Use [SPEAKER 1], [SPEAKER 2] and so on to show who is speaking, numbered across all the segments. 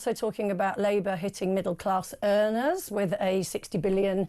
[SPEAKER 1] Also talking about Labour hitting middle-class earners with a £60 billion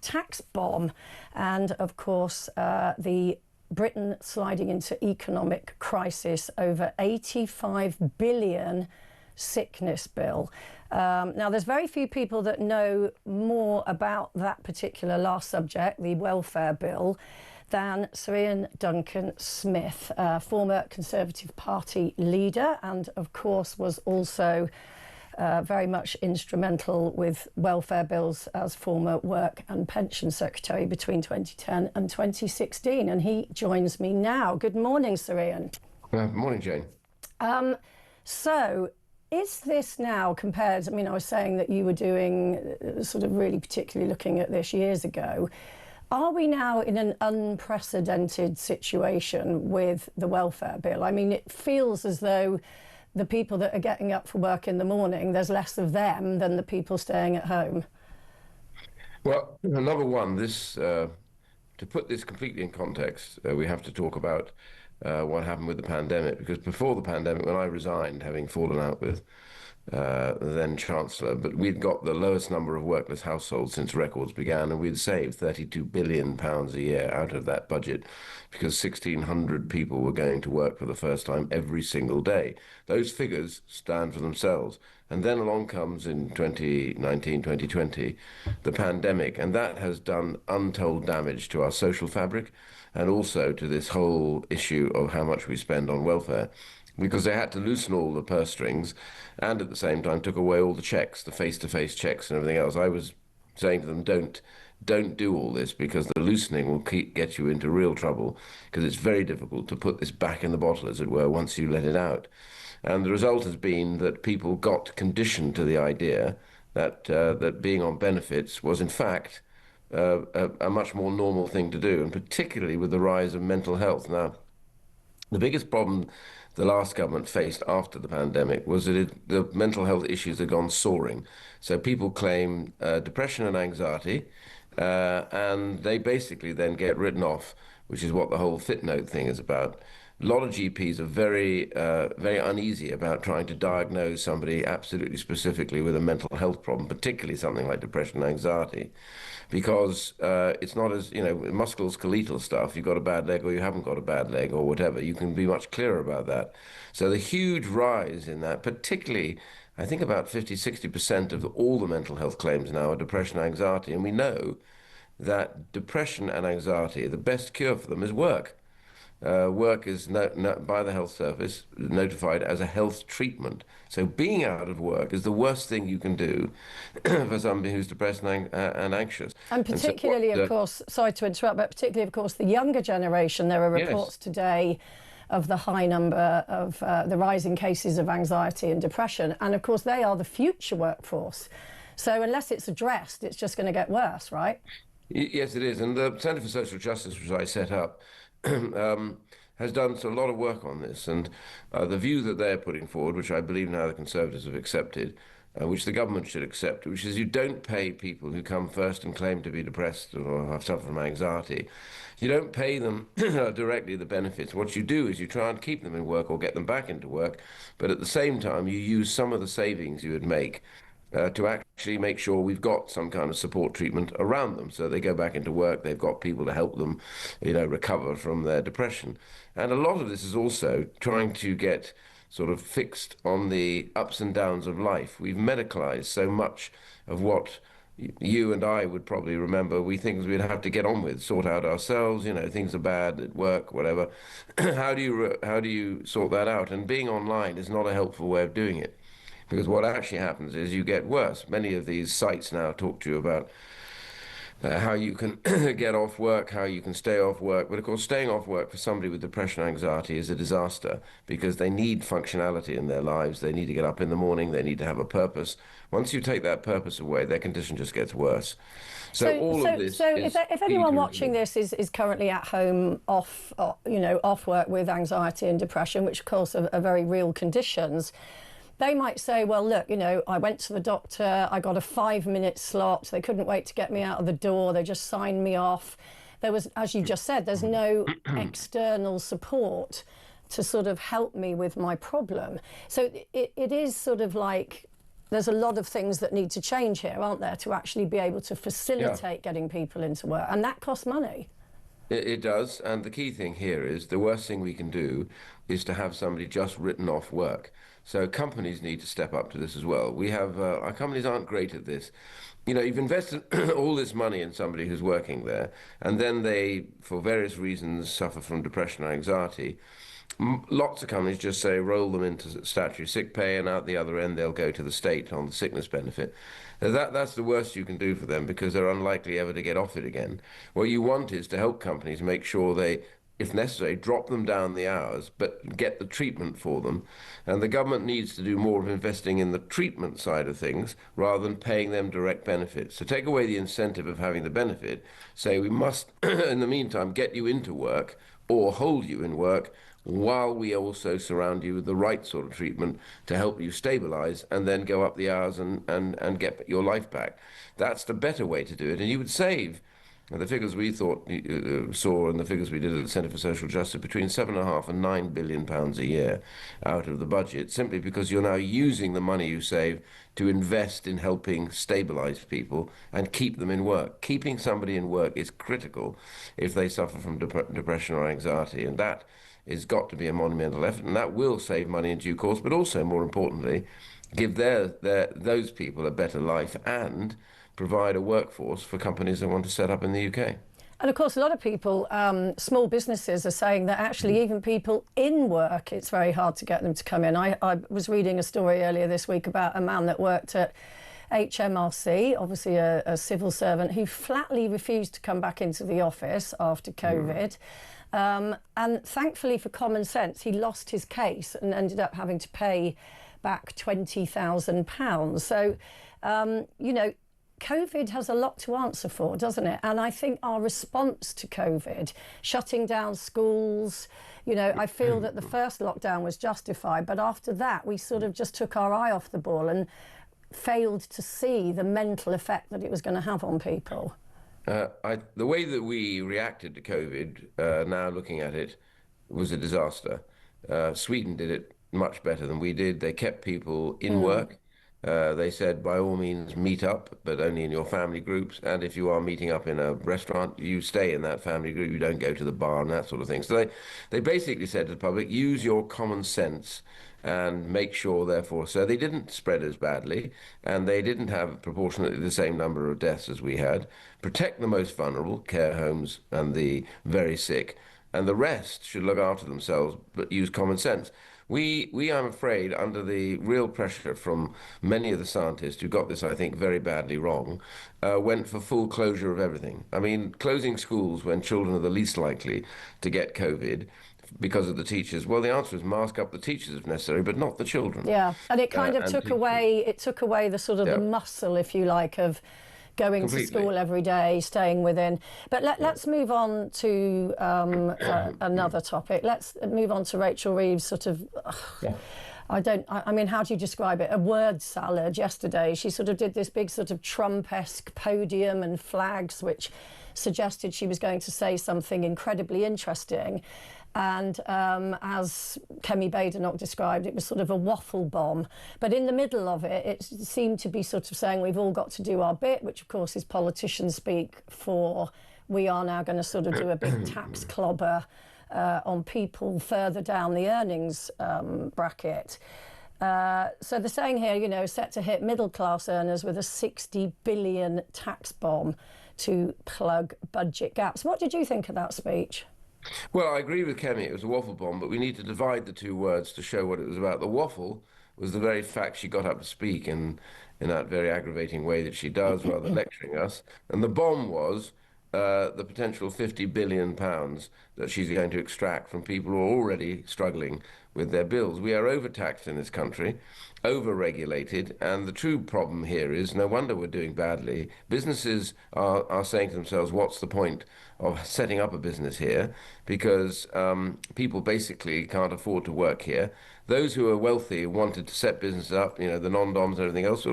[SPEAKER 1] tax bomb. And, of course, the Britain sliding into economic crisis over £85 billion sickness bill. Now, there's very few people that know more about that particular last subject, the welfare bill, than Sir Iain Duncan Smith, former Conservative Party leader, and of course was also very much instrumental with welfare bills as former Work and Pension Secretary between 2010 and 2016. And he joins me now. Good morning, Sir Iain.
[SPEAKER 2] Morning, Jane.
[SPEAKER 1] So, is this now compared, I mean, I was saying that you were doing sort of really particularly looking at this years ago. Are we now in an unprecedented situation with the welfare bill? I mean, it feels as though the people that are getting up for work in the morning, there's less of them than the people staying at home.
[SPEAKER 2] Well, number one, to put this completely in context, we have to talk about what happened with the pandemic, because before the pandemic, when I resigned, having fallen out with the then Chancellor, but we'd got the lowest number of workless households since records began, and we'd saved £32 billion a year out of that budget because 1,600 people were going to work for the first time every single day. Those figures stand for themselves. And then along comes in 2019, 2020, the pandemic, and that has done untold damage to our social fabric and also to this whole issue of how much we spend on welfare, because they had to loosen all the purse strings and at the same time took away all the checks, the face-to-face checks and everything else. I was saying to them, don't do all this, because the loosening will get you into real trouble, because it's very difficult to put this back in the bottle, as it were, once you let it out. And the result has been that people got conditioned to the idea that that being on benefits was in fact a much more normal thing to do, and particularly with the rise of mental health. Now, the biggest problem the last government faced after the pandemic was that the mental health issues had gone soaring. So people claim depression and anxiety, and they basically then get written off, which is what the whole fit note thing is about. A lot of GPs are very uneasy about trying to diagnose somebody absolutely specifically with a mental health problem, particularly something like depression and anxiety, because it's not as, musculoskeletal stuff, you've got a bad leg or you haven't got a bad leg or whatever. You can be much clearer about that. So the huge rise in that, particularly, I think about 50-60% of all the mental health claims now are depression and anxiety, and we know that depression and anxiety, the best cure for them is work. Work is by the health service notified as a health treatment. So being out of work is the worst thing you can do for somebody who's depressed and anxious.
[SPEAKER 1] And particularly, of course, sorry to interrupt, but particularly, of course, the younger generation. There are reports today of the high number of the rising cases of anxiety and depression. And, of course, they are the future workforce. So unless it's addressed, it's just going to get worse, right?
[SPEAKER 2] Yes, it is. And the Centre for Social Justice, which I set up, has done a lot of work on this, and the view that they're putting forward, which I believe now the Conservatives have accepted, which the government should accept, which is you don't pay people who come first and claim to be depressed or have suffered from anxiety. You don't pay them directly the benefits. What you do is you try and keep them in work or get them back into work, but at the same time you use some of the savings you would make to actually make sure we've got some kind of support treatment around them, so they go back into work, they've got people to help them, recover from their depression. And a lot of this is also trying to get sort of fixed on the ups and downs of life. We've medicalized so much of what you and I would probably remember we things we'd have to get on with, sort out ourselves, things are bad at work, whatever. How do you sort that out? And being online is not a helpful way of doing it, because what actually happens is you get worse. Many of these sites now talk to you about how you can get off work, how you can stay off work. But of course, staying off work for somebody with depression and anxiety is a disaster, because they need functionality in their lives. They need to get up in the morning. They need to have a purpose. Once you take that purpose away, their condition just gets worse. So
[SPEAKER 1] if anyone watching this is currently at home off work with anxiety and depression, which of course are very real conditions, they might say, well, look, I went to the doctor, I got a 5-minute slot, they couldn't wait to get me out of the door, they just signed me off. There was, as you just said, there's no external support. to sort of help me with my problem. So it is sort of like there's a lot of things that need to change here, aren't there, to actually be able to facilitate getting people into work, and that costs money.
[SPEAKER 2] It does, and the key thing here is the worst thing we can do is to have somebody just written off work. So companies need to step up to this as well. We have our companies aren't great at this. You know, you've invested all this money in somebody who's working there, and then they, for various reasons, suffer from depression or anxiety. Lots of companies just say roll them into statutory sick pay, and out the other end they'll go to the state on the sickness benefit. That's the worst you can do for them because they're unlikely ever to get off it again. What you want is to help companies make sure they, if necessary, drop them down the hours, but get the treatment for them. And the government needs to do more of investing in the treatment side of things rather than paying them direct benefits. So take away the incentive of having the benefit, say we must, in the meantime, get you into work or hold you in work while we also surround you with the right sort of treatment to help you stabilize and then go up the hours and get your life back. That's the better way to do it. And you would save, the figures we thought saw and the figures we did at the Centre for Social Justice, between £7.5 and £9 billion a year out of the budget, simply because you're now using the money you save to invest in helping stabilize people and keep them in work. Keeping somebody in work is critical if they suffer from depression or anxiety, and that has got to be a monumental effort, and that will save money in due course, but also, more importantly, give those people a better life and provide a workforce for companies that want to set up in the UK.
[SPEAKER 1] And of course, a lot of people, small businesses, are saying that actually even people in work, it's very hard to get them to come in. I was reading a story earlier this week about a man that worked at HMRC, obviously a civil servant, who flatly refused to come back into the office after COVID. And thankfully, for common sense, he lost his case and ended up having to pay back £20,000. So, you know, COVID has a lot to answer for, doesn't it? And I think our response to COVID, shutting down schools, you know, I feel that the first lockdown was justified, but after that, we sort of just took our eye off the ball and failed to see the mental effect that it was going to have on people.
[SPEAKER 2] The way that we reacted to COVID, now looking at it, was a disaster. Sweden did it much better than we did. They kept people in work. They said, by all means, meet up, but only in your family groups. And if you are meeting up in a restaurant, you stay in that family group. You don't go to the bar and that sort of thing. So they basically said to the public, use your common sense and make sure, therefore, so they didn't spread as badly, and they didn't have proportionately the same number of deaths as we had. Protect the most vulnerable, care homes and the very sick, and the rest should look after themselves, but use common sense. We, I'm afraid, under the real pressure from many of the scientists who got this, I think, very badly wrong, went for full closure of everything. I mean, closing schools when children are the least likely to get COVID because of the teachers. Well, the answer is mask up the teachers if necessary, but not the children.
[SPEAKER 1] Yeah, and it kind of took away the sort of the muscle, if you like, of going to school every day, staying within. But let's move on to another topic. Let's move on to Rachel Reeves' sort of, I mean, how do you describe it? A word salad yesterday. She sort of did this big sort of Trump-esque podium and flags, which suggested she was going to say something incredibly interesting. And as Kemi Badenoch described, it was sort of a waffle bomb. But in the middle of it, it seemed to be sort of saying we've all got to do our bit, which of course is politician speak for we are now going to sort of do a big tax clobber on people further down the earnings bracket. So they're saying here, you know, set to hit middle class earners with a 60 billion tax bomb to plug budget gaps. What did you think of that speech?
[SPEAKER 2] Well, I agree with Kemi, it was a waffle bomb, but we need to divide the two words to show what it was about. The waffle was the very fact she got up to speak in that very aggravating way that she does, rather lecturing us. And the bomb was the potential £50 billion that she's going to extract from people who are already struggling with their bills. We are overtaxed in this country, over-regulated, and the true problem here is no wonder we're doing badly. Businesses are saying to themselves, what's the point of setting up a business here? Because people basically can't afford to work here. Those who are wealthy wanted to set businesses up, you know, the non-doms and everything else.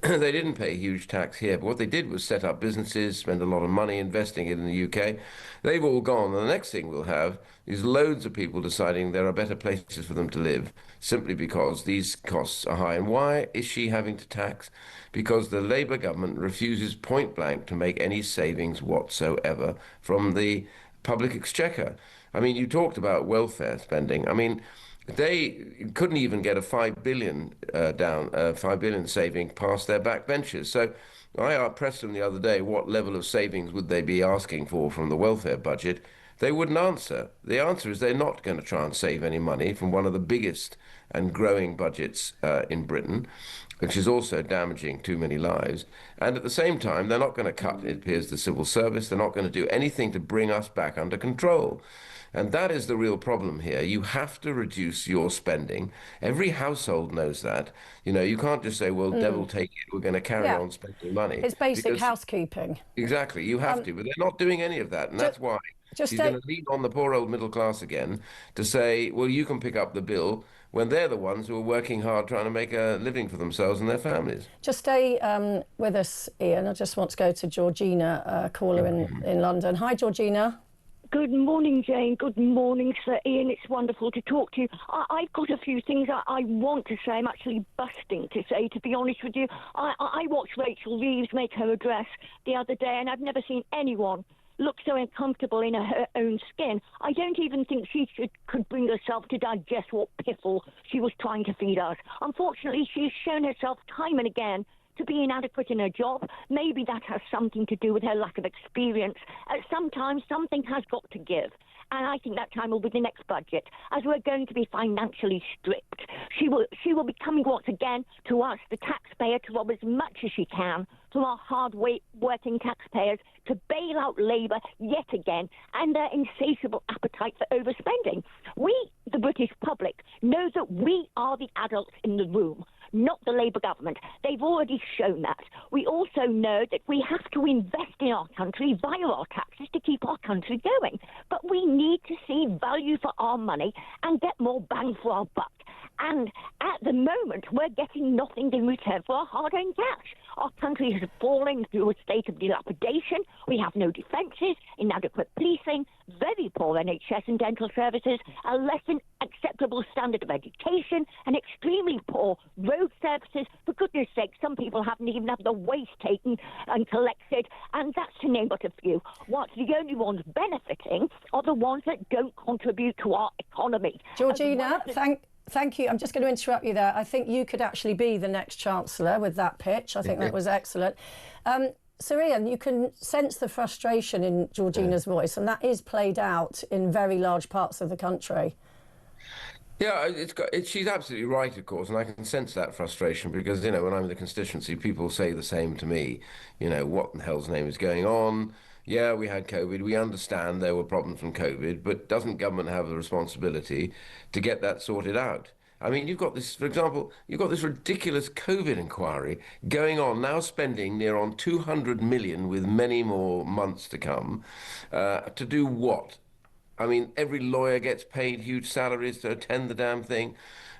[SPEAKER 2] They didn't pay huge tax here, but what they did was set up businesses, spend a lot of money investing it in the UK. They've all gone, and the next thing we'll have is loads of people deciding there are better places for them to live simply because these costs are high. And why is she having to tax? Because the Labour government refuses point blank to make any savings whatsoever from the public exchequer. I mean, you talked about welfare spending. I mean, they couldn't even get a 5 billion 5 billion saving past their backbenchers. So I pressed them the other day, what level of savings would they be asking for from the welfare budget? They wouldn't answer. The answer is they're not going to try and save any money from one of the biggest and growing budgets in Britain, which is also damaging too many lives. And at the same time, they're not going to cut, it appears, the civil service. They're not going to do anything to bring us back under control. And that is the real problem here. You have to reduce your spending. Every household knows that. You know, you can't just say, well, devil take it, we're going to carry on spending money.
[SPEAKER 1] It's basic housekeeping.
[SPEAKER 2] Exactly, you have to, but they're not doing any of that. And that's why she's going to lean on the poor old middle class again to say, well, you can pick up the bill when they're the ones who are working hard trying to make a living for themselves and their families.
[SPEAKER 1] Just stay with us, Iain. I just want to go to Georgina, caller in London. Hi, Georgina.
[SPEAKER 3] Good morning, Jane. Good morning, Sir Iain. It's wonderful to talk to you. I've got a few things I want to say. I'm actually busting to say, to be honest with you. I watched Rachel Reeves make her address the other day, and I've never seen anyone look so uncomfortable in her own skin. I don't even think she could bring herself to digest what piffle she was trying to feed us. Unfortunately, she's shown herself time and again to be inadequate in her job. Maybe that has something to do with her lack of experience. Sometimes something has got to give. And I think that time will be the next budget, as we're going to be financially stripped. She will be coming once again to us, the taxpayer, to rob as much as she can from our hard-working taxpayers to bail out Labour yet again and their insatiable appetite for overspending. We, the British public, know that we are the adults in the room, not the Labour government. They've already shown that. We also know that we have to invest in our country via our taxes to keep our country going. But we need to see value for our money and get more bang for our buck. And at the moment, we're getting nothing in return for our hard-earned cash. Our country has fallen through a state of dilapidation. We have no defences, inadequate policing, very poor NHS and dental services, a less than acceptable standard of education, and extremely poor road services. For goodness sake, some people haven't even had the waste taken and collected, and that's to name but a few. What's the only ones benefiting are the ones that don't contribute to our economy.
[SPEAKER 1] Georgina, Thank you. I'm just going to interrupt you there. I think you could actually be the next Chancellor with that pitch. I think that was excellent. Sir Iain, you can sense the frustration in Georgina's voice, and that is played out in very large parts of the country.
[SPEAKER 2] Yeah, she's absolutely right, of course, and I can sense that frustration because, you know, when I'm in the constituency, people say the same to me. You know, what in hell's name is going on? Yeah, we had COVID. We understand there were problems from COVID, but doesn't government have the responsibility to get that sorted out? I mean, you've got this, for example, you've got this ridiculous COVID inquiry going on now, spending near on 200 million with many more months to come, to do what? I mean, every lawyer gets paid huge salaries to attend the damn thing.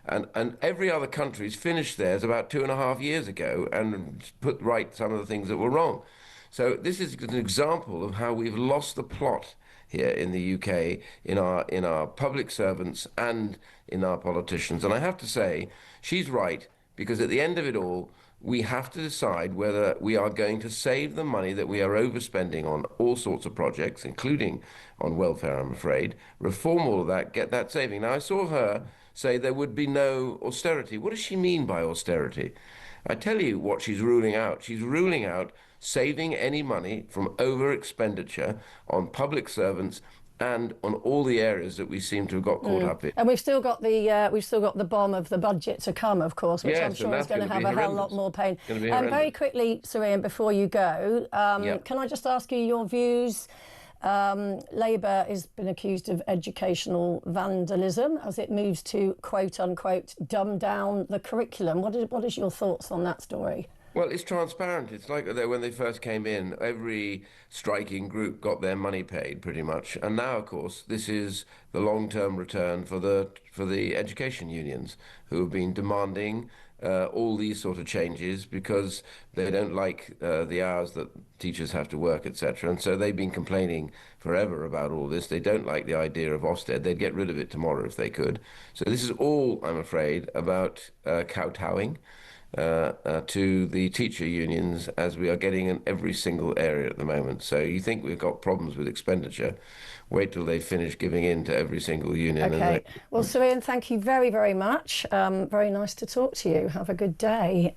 [SPEAKER 2] And every other country's finished theirs about 2.5 years ago and put right some of the things that were wrong. So this is an example of how we've lost the plot here in the UK, in our public servants and in our politicians. And I have to say, she's right, because at the end of it all, we have to decide whether we are going to save the money that we are overspending on all sorts of projects, including on welfare, I'm afraid, reform all of that, get that saving. Now, I saw her say there would be no austerity. What does she mean by austerity? I tell you what she's ruling out. She's ruling out saving any money from over expenditure on public servants and on all the areas that we seem to have got caught up in.
[SPEAKER 1] And we've still got the bomb of the budget to come, of course, which I'm sure is going to have a hell lot more pain. Very quickly, Sir Iain, before you go, can I just ask you your views? Labour has been accused of educational vandalism as it moves to, quote unquote, dumb down the curriculum. What is your thoughts on that story?
[SPEAKER 2] Well, it's transparent. It's like when they first came in, every striking group got their money paid pretty much. And now, of course, this is the long-term return for the education unions who have been demanding all these sort of changes because they don't like the hours that teachers have to work, etc. And so they've been complaining forever about all this. They don't like the idea of Ofsted. They'd get rid of it tomorrow if they could. So this is all, I'm afraid, about kowtowing to the teacher unions, as we are getting in every single area at the moment. So you think we've got problems with expenditure? Wait till they finish giving in to every single union.
[SPEAKER 1] Okay. Well, Sir Iain, thank you very, very much. Very nice to talk to you. Have a good day.